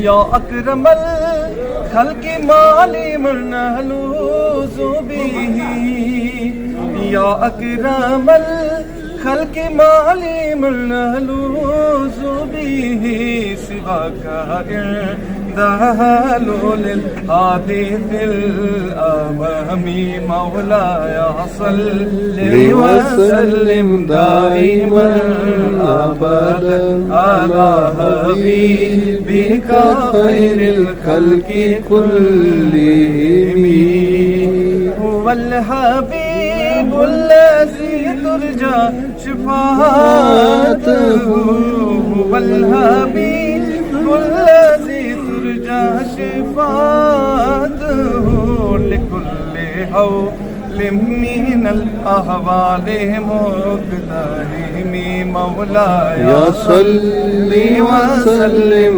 या अकरमल खल्क़ि माली मरनहलूज़ु बिही या अकरमल खल्क़ि माली मरनहलूज़ु बिही सिवाका इरदहलुल हादिसिल अममी मौलाया सल्लि व सल्लिम दाइमन अबदन अला हबीबिका खैरिल खल्क़ि कुल्लिहिम हुवल हबीबुल्लज़ी तुरजा शफ़ाअतहु हुवल हबीबुल्लज़ी तुरजा शफ़ाअतहु लिकुल्लि हौलिम मिनल अहवालि मुक़्तहिम मौलाया सल्लि व सल्लिम